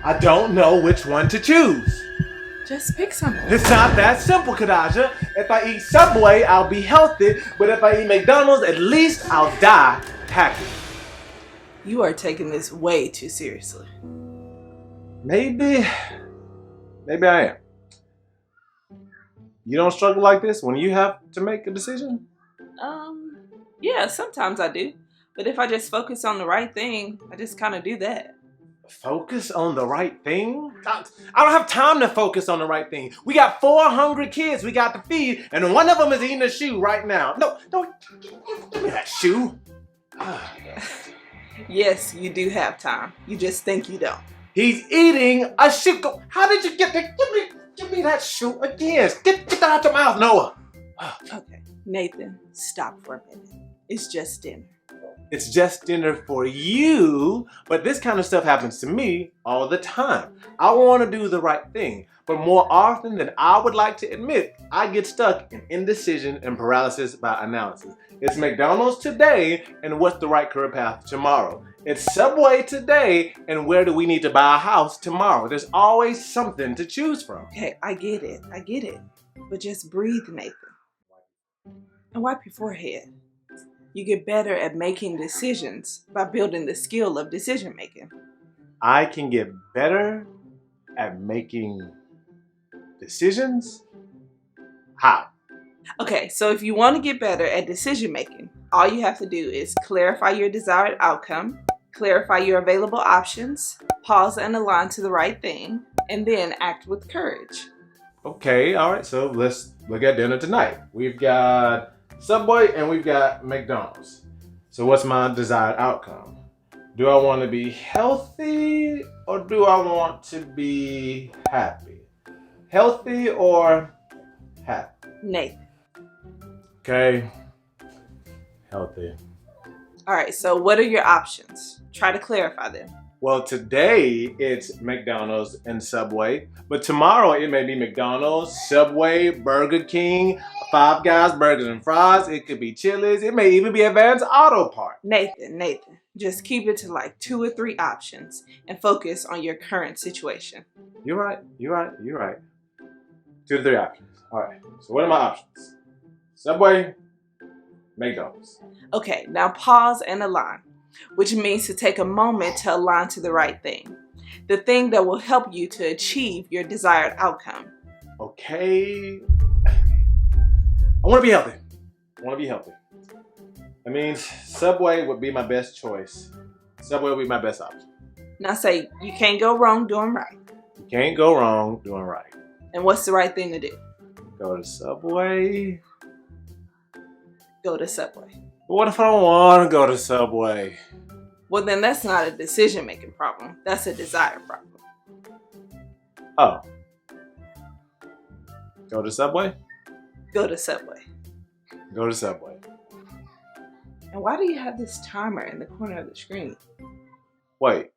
I don't know which one to choose. Just pick something. It's not that simple, Kadaja. If I eat Subway, I'll be healthy, but if I eat McDonald's, at least I'll die happy. You are taking this way too seriously. Maybe I am. You don't struggle like this when you have to make a decision? Yeah, sometimes I do. But if I just focus on the right thing, I just kind of do that. Focus on the right thing? I don't have time to focus on the right thing. We got 4 hungry kids we got to feed, and one of them is eating a shoe right now. No, give me that shoe. Yes, you do have time. You just think you don't. He's eating a shoe. How did you get there? Give me that shoe again. Get that out your mouth, Noah. Okay, Nathan, stop for a minute. It's just dinner. It's just dinner for you, but this kind of stuff happens to me all the time. I want to do the right thing, but more often than I would like to admit, I get stuck in indecision and paralysis by analysis. It's McDonald's today, and what's the right career path tomorrow? It's Subway today, and where do we need to buy a house tomorrow? There's always something to choose from. Okay, I get it. But just breathe, Nathan. And wipe your forehead. You get better at making decisions by building the skill of decision making. I can get better at making decisions? How? Okay, so if you want to get better at decision making, all you have to do is clarify your desired outcome, clarify your available options, pause and align to the right thing, and then act with courage. Okay, all right, so let's look at dinner tonight. We've got Subway and we've got McDonald's. So what's my desired outcome? Do I want to be healthy or do I want to be happy? Healthy or happy? Nathan. Okay, healthy. All right, so what are your options? Try to clarify them. Well, today it's McDonald's and Subway, but tomorrow it may be McDonald's, Subway, Burger King, Five Guys Burgers and Fries. It could be Chili's. It may even be Advanced Auto Parts. Nathan, just keep it to like 2 or 3 options and focus on your current situation. You're right. 2 to 3 options. All right, so what are my options? Subway, McDonald's. Okay, now pause and align, which means to take a moment to align to the right thing. The thing that will help you to achieve your desired outcome. Okay. I want to be healthy. That means Subway would be my best choice. Subway would be my best option. Now say, you can't go wrong doing right. You can't go wrong doing right. And what's the right thing to do? Go to Subway. Go to Subway. But what if I don't want to go to Subway? Well, then that's not a decision-making problem. That's a desire problem. Oh. Go to Subway? Go to Subway. Go to Subway. And why do you have this timer in the corner of the screen? Wait.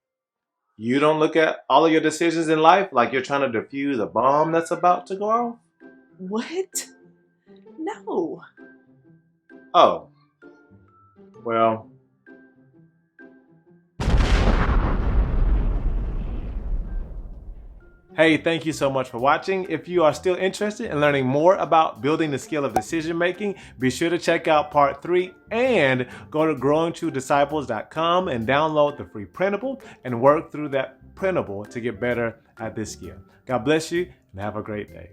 You don't look at all of your decisions in life like you're trying to defuse a bomb that's about to go off? What? No. Oh. Well. Hey, thank you so much for watching. If you are still interested in learning more about building the skill of decision making, be sure to check out part 3 and go to growingtruedisciples.com and download the free printable and work through that printable to get better at this skill. God bless you and have a great day.